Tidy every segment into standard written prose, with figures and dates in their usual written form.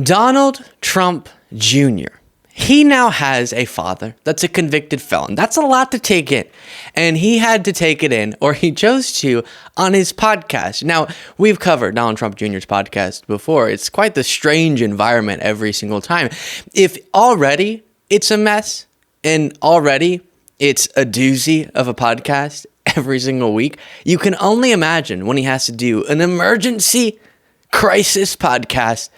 Donald Trump Jr. He now has a father that's a convicted felon. That's a lot to take in. And he had to take it in, or he chose to, on his podcast. Now, we've covered Donald Trump Jr.'s podcast before. It's quite the strange environment every single time. If already it's a mess, and already it's a doozy of a podcast every single week, you can only imagine when he has to do an emergency crisis podcast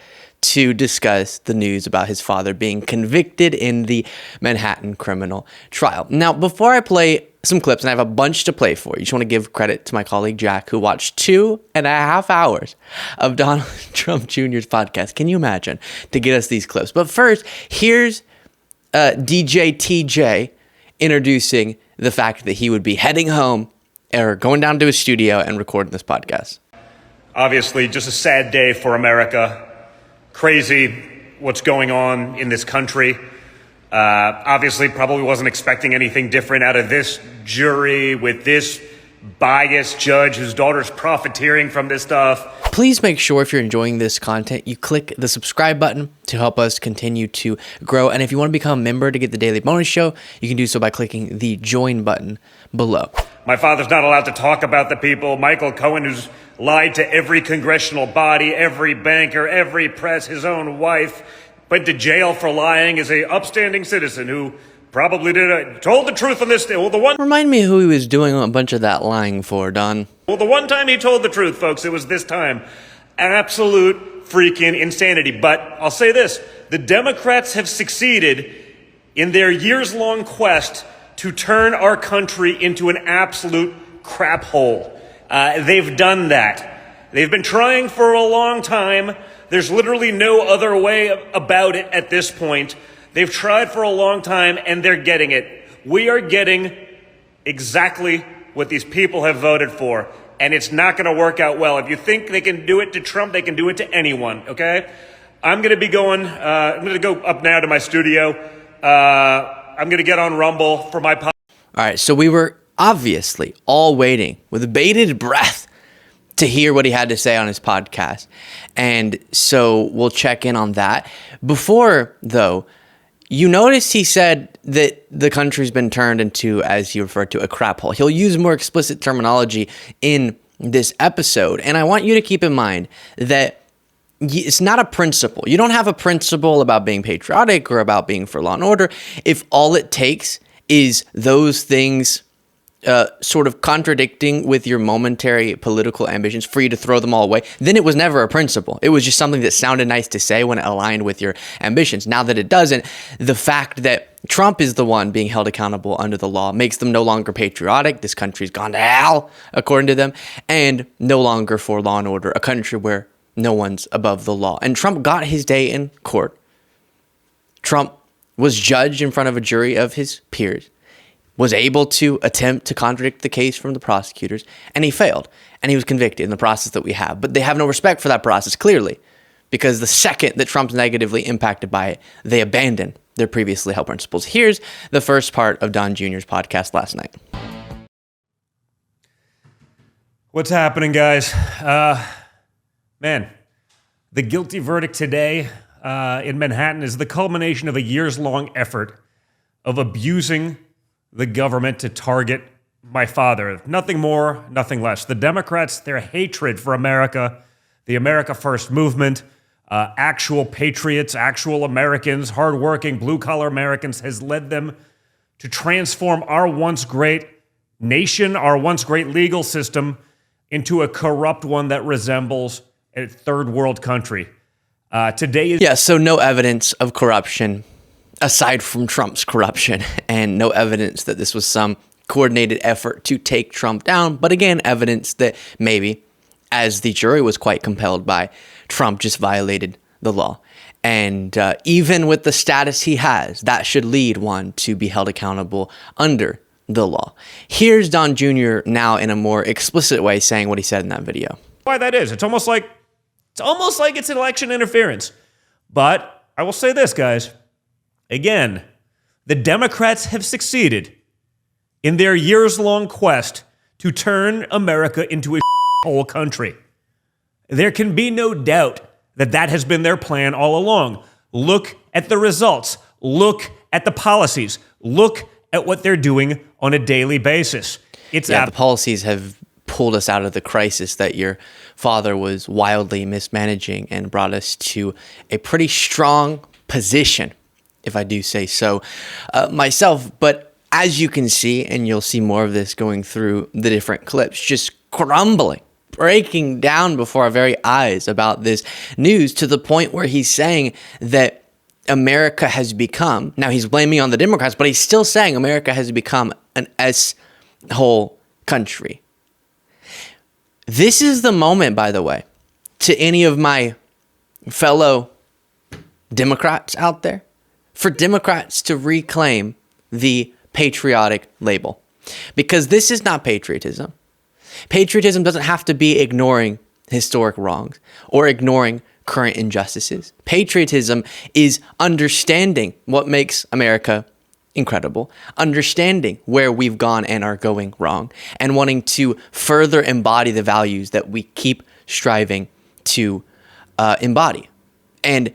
to discuss the news about his father being convicted in the Manhattan criminal trial. Now, before I play some clips, and I have a bunch to play for you, just want to give credit to my colleague Jack, who watched 2.5 hours of Donald Trump Jr.'s podcast. Can you imagine? To get us these clips. But first, here's DJ TJ introducing the fact that he would be heading home or going down to his studio and recording this podcast. Obviously, just a sad day for America. Crazy what's going on in this country. Obviously, probably wasn't expecting anything different out of this jury with this biased judge whose daughter's profiteering from this stuff. Please make sure if you're enjoying this content, you click the subscribe button to help us continue to grow. And if you want to become a member to get the daily bonus show, you can do so by clicking the join button below. My father's not allowed to talk about the people. Michael Cohen, who's lied to every congressional body, every banker, every press, his own wife, went to jail for lying, is a upstanding citizen who probably told the truth on this day. Remind me who he was doing a bunch of that lying for, Don. Well, the one time he told the truth, folks, it was this time. Absolute freaking insanity. But I'll say this, the Democrats have succeeded in their years-long quest to turn our country into an absolute crap hole. They've done that. They've been trying for a long time. There's literally no other way about it at this point. They've tried for a long time, and they're getting it. We are getting exactly what these people have voted for, and it's not going to work out well. If you think they can do it to Trump, they can do it to anyone, okay? I'm going to be going, I'm going to go up now to my studio. I'm going to get on Rumble for my podcast. All right, so we were obviously all waiting with bated breath to hear what he had to say on his podcast. And so we'll check in on that. Before, though, you notice he said that the country's been turned into, as he referred to, a crap hole. He'll use more explicit terminology in this episode. And I want you to keep in mind that it's not a principle. You don't have a principle about being patriotic or about being for law and order. If all it takes is those things sort of contradicting with your momentary political ambitions for you to throw them all away, then it was never a principle. It was just something that sounded nice to say when it aligned with your ambitions. Now that it doesn't, the fact that Trump is the one being held accountable under the law makes them no longer patriotic. This country's gone to hell, according to them, and no longer for law and order, a country where no one's above the law. And Trump got his day in court. Trump was judged in front of a jury of his peers, was able to attempt to contradict the case from the prosecutors, and he failed. And he was convicted in the process that we have. But they have no respect for that process, clearly, because the second that Trump's negatively impacted by it, they abandon their previously held principles. Here's the first part of Don Jr.'s podcast last night. What's happening, guys? Man, the guilty verdict today in Manhattan is the culmination of a years-long effort of abusing the government to target my father. Nothing more, nothing less. The Democrats, their hatred for America, the America First movement, actual patriots, actual Americans, hardworking, blue-collar Americans, has led them to transform our once great nation, our once great legal system, into a corrupt one that resembles a third world country. Today is... so no evidence of corruption aside from Trump's corruption, and no evidence that this was some coordinated effort to take Trump down. But again, evidence that maybe, as the jury was quite compelled by, Trump just violated the law. And even with the status he has, that should lead one to be held accountable under the law. Here's Don Jr. now in a more explicit way saying what he said in that video. Why that is. It's almost like it's election interference. But I will say this, guys. Again, the Democrats have succeeded in their years-long quest to turn America into a hole country. There can be no doubt that has been their plan all along. Look at the results. Look at the policies. Look at what they're doing on a daily basis. The policies have pulled us out of the crisis that your father was wildly mismanaging and brought us to a pretty strong position, if I do say so myself. But as you can see, and you'll see more of this going through the different clips, just crumbling, breaking down before our very eyes about this news, to the point where he's saying that America has become, now he's blaming on the Democrats, but he's still saying America has become an S-hole country. This is the moment, by the way, to any of my fellow Democrats out there, for Democrats to reclaim the patriotic label. Because this is not patriotism. Patriotism doesn't have to be ignoring historic wrongs or ignoring current injustices. Patriotism is understanding what makes America incredible, understanding where we've gone and are going wrong, and wanting to further embody the values that we keep striving to embody. And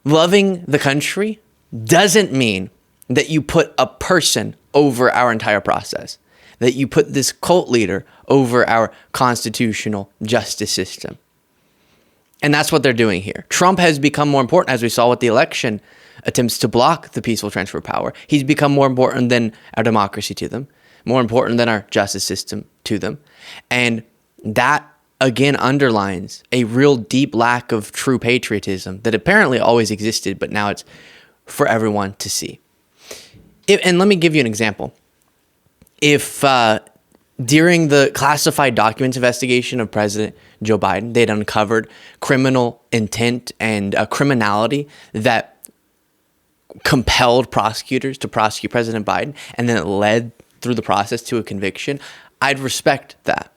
loving the country doesn't mean that you put a person over our entire process, that you put this cult leader over our constitutional justice system. And that's what they're doing here. Trump has become more important, as we saw with the election attempts to block the peaceful transfer of power. He's become more important than our democracy to them, more important than our justice system to them. And that, again, underlines a real deep lack of true patriotism that apparently always existed, but now it's for everyone to see. And let me give you an example. If during the classified documents investigation of President Joe Biden, they'd uncovered criminal intent and criminality that compelled prosecutors to prosecute President Biden, and then it led through the process to a conviction, I'd respect that.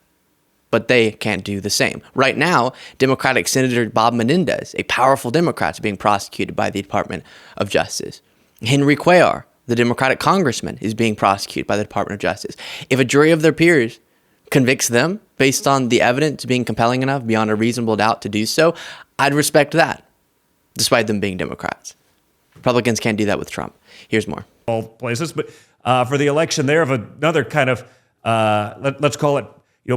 But they can't do the same. Right now, Democratic Senator Bob Menendez, a powerful Democrat, is being prosecuted by the Department of Justice. Henry Cuellar, the Democratic congressman, is being prosecuted by the Department of Justice. If a jury of their peers convicts them based on the evidence being compelling enough beyond a reasonable doubt to do so, I'd respect that, despite them being Democrats. Republicans can't do that with Trump. Here's more. All places, but for the election there of another kind of, let's call it,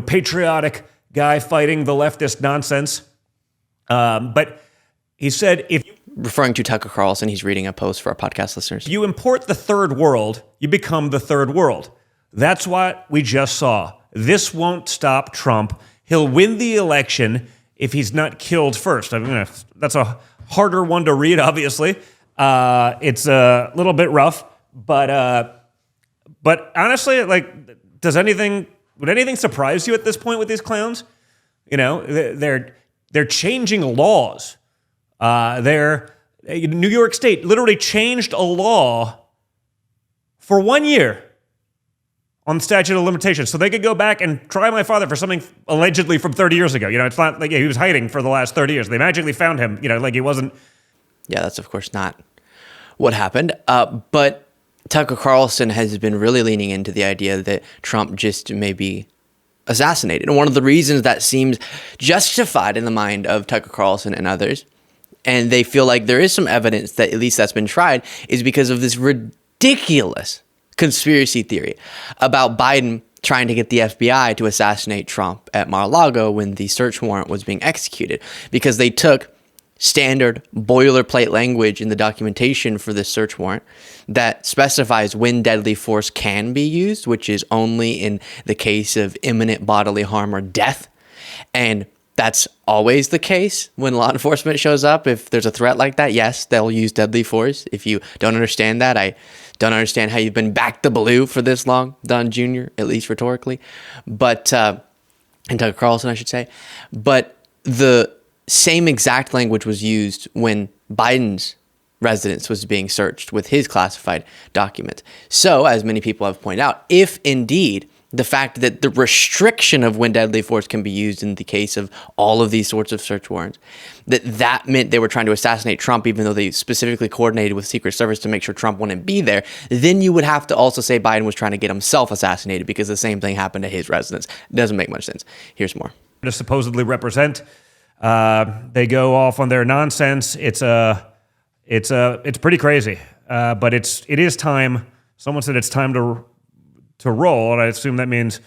patriotic guy fighting the leftist nonsense. But he said, referring to Tucker Carlson, he's reading a post for our podcast listeners. If you import the third world, you become the third world. That's what we just saw. This won't stop Trump. He'll win the election if he's not killed first. I mean, that's a harder one to read, obviously. It's a little bit rough, but honestly, would anything surprise you at this point with these clowns? They're changing laws. New York State literally changed a law for 1 year on the statute of limitations, so they could go back and try my father for something allegedly from 30 years ago. It's not like he was hiding for the last 30 years. They magically found him. He wasn't. Yeah, that's of course not what happened. But Tucker Carlson has been really leaning into the idea that Trump just may be assassinated. And one of the reasons that seems justified in the mind of Tucker Carlson and others, and they feel like there is some evidence that at least that's been tried, is because of this ridiculous conspiracy theory about Biden trying to get the FBI to assassinate Trump at Mar-a-Lago when the search warrant was being executed, because they took standard boilerplate language in the documentation for this search warrant that specifies when deadly force can be used, which is only in the case of imminent bodily harm or death. And that's always the case when law enforcement shows up. If there's a threat like that, yes, they'll use deadly force. If you don't understand that, I don't understand how you've been back the blue for this long, Don Jr., at least rhetorically. But, and Tucker Carlson, I should say. But the same exact language was used when Biden's residence was being searched with his classified documents. So, as many people have pointed out, if indeed the fact that the restriction of when deadly force can be used in the case of all of these sorts of search warrants, that meant they were trying to assassinate Trump, even though they specifically coordinated with Secret Service to make sure Trump wouldn't be there, then you would have to also say Biden was trying to get himself assassinated, because the same thing happened to his residence. It doesn't make much sense. Here's more. To supposedly represent They go off on their nonsense. It's pretty crazy. But it is time. Someone said it's time to roll, and I assume that means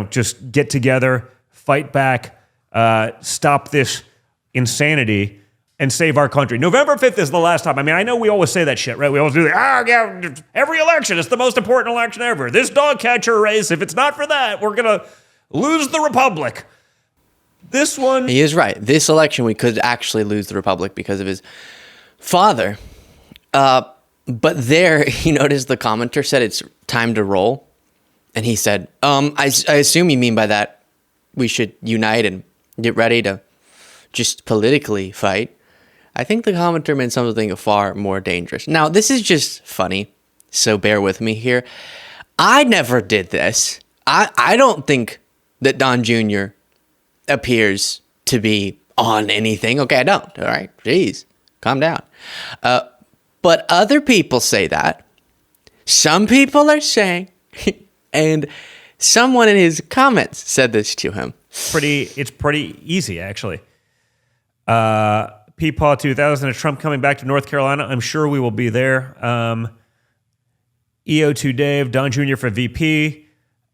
just get together, fight back, stop this insanity, and save our country. November 5th is the last time. I mean, I know we always say that shit, right? We always do that. Every election is the most important election ever. This dog catcher race, if it's not for that, we're going to lose the republic. This one... He is right. This election, we could actually lose the republic because of his father. But there, he noticed the commenter said it's time to roll. And he said, I assume you mean by that we should unite and get ready to just politically fight. I think the commenter meant something far more dangerous. Now, this is just funny, so bear with me here. I never did this. I don't think that Don Jr. appears to be on anything. Okay, I don't. All right, jeez, calm down. But other people say that. Some people are saying, and someone in his comments said this to him. It's pretty easy, actually. Peepaw 2000, Trump coming back to North Carolina. I'm sure we will be there. EO2 Dave, Don Jr. for VP.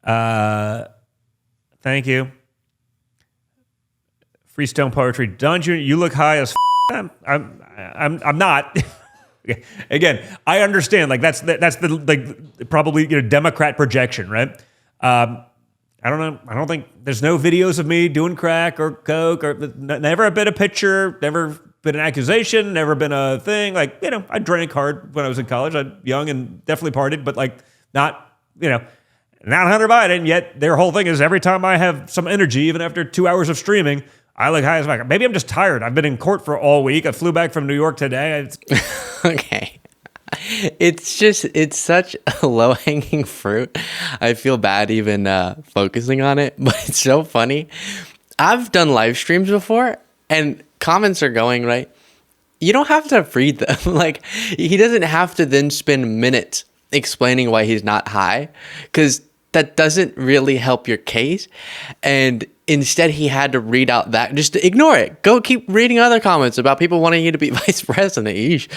Thank you. Freestone Poetry, Don Jr. You look high as I'm not. Again, I understand. Like that's the probably Democrat projection, right? I don't know. I don't think there's no videos of me doing crack or coke or never been a picture, never been an accusation, never been a thing. Like, I drank hard when I was in college. I'm young and definitely partied, but like not Hunter Biden. Yet their whole thing is every time I have some energy, even after 2 hours of streaming, I look high as fuck. Maybe I'm just tired. I've been in court for all week. I flew back from New York today. Okay. It's such a low-hanging fruit. I feel bad even focusing on it, but it's so funny. I've done live streams before, and comments are going, right? You don't have to read them. Like, he doesn't have to then spend minutes explaining why he's not high, because that doesn't really help your case. And instead, he had to read out that. Just ignore it. Go keep reading other comments about people wanting you to be vice president. Eesh.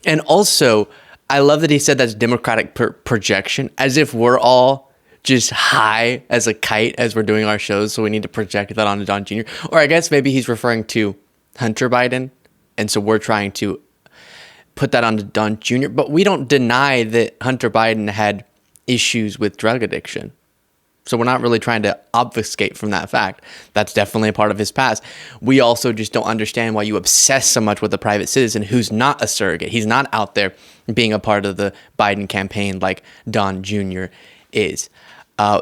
And also, I love that he said that's Democratic projection, as if we're all just high as a kite as we're doing our shows, so we need to project that onto Don Jr. Or I guess maybe he's referring to Hunter Biden, and so we're trying to put that onto Don Jr. But we don't deny that Hunter Biden had issues with drug addiction. So we're not really trying to obfuscate from that fact. That's definitely a part of his past. We also just don't understand why you obsess so much with a private citizen who's not a surrogate. He's not out there being a part of the Biden campaign like Don Jr. is.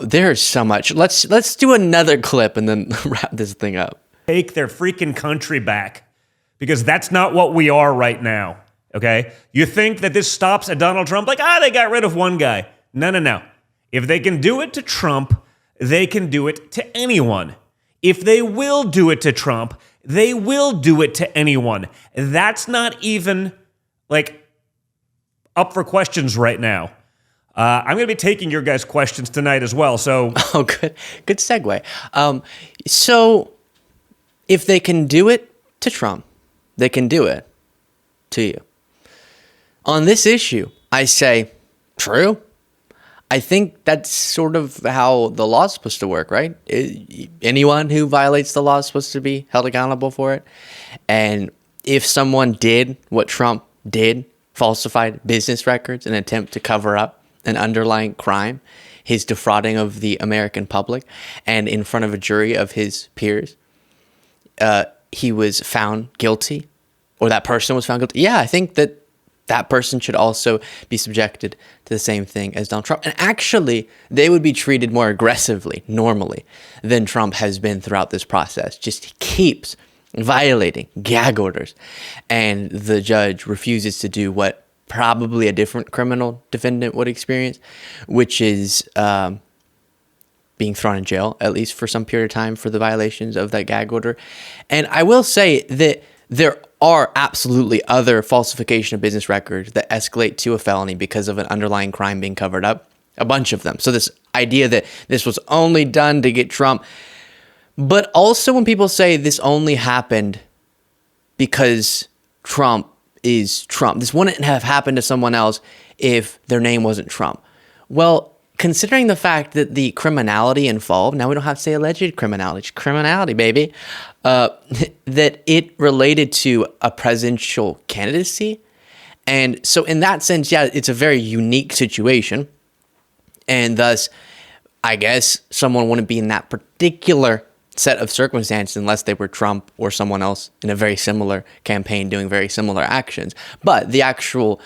There's so much. Let's do another clip and then wrap this thing up. Take their freaking country back, because that's not what we are right now, okay? You think that this stops at Donald Trump? Like, they got rid of one guy. No. If they can do it to Trump, they can do it to anyone. If they will do it to Trump, they will do it to anyone. That's not even, up for questions right now. I'm going to be taking your guys' questions tonight as well, so... Oh, good segue. So, if they can do it to Trump, they can do it to you. On this issue, I say, true. I think that's sort of how the law is supposed to work, right? Anyone who violates the law is supposed to be held accountable for it. And if someone did what Trump did, falsified business records in an attempt to cover up an underlying crime, his defrauding of the American public, and in front of a jury of his peers, he was found guilty, or that person was found guilty. Yeah, I think that person should also be subjected to the same thing as Donald Trump. And actually, they would be treated more aggressively, normally, than Trump has been throughout this process. Just keeps violating gag orders. And the judge refuses to do what probably a different criminal defendant would experience, which is being thrown in jail, at least for some period of time, for the violations of that gag order. And I will say that there are absolutely other falsification of business records that escalate to a felony because of an underlying crime being covered up. A bunch of them. So this idea that this was only done to get Trump, But also when people say this only happened because Trump is Trump, this wouldn't have happened to someone else if their name wasn't Trump. Well, considering the fact that the criminality involved, now we don't have to say alleged criminality, it's criminality, baby, that it related to a presidential candidacy. And so in that sense, yeah, it's a very unique situation. And thus, I guess someone wouldn't be in that particular set of circumstances unless they were Trump or someone else in a very similar campaign doing very similar actions. But the actual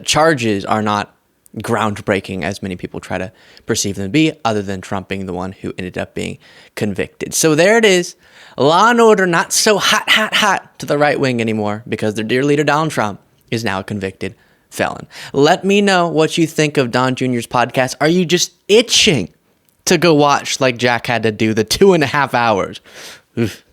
charges are not groundbreaking as many people try to perceive them to be, other than Trump being the one who ended up being convicted. So there it is. Law and order not so hot to the right wing anymore because their dear leader Donald Trump is now a convicted felon. Let me know what you think of Don Jr.'s podcast. Are you just itching to go watch like Jack had to do the 2.5 hours? Oof.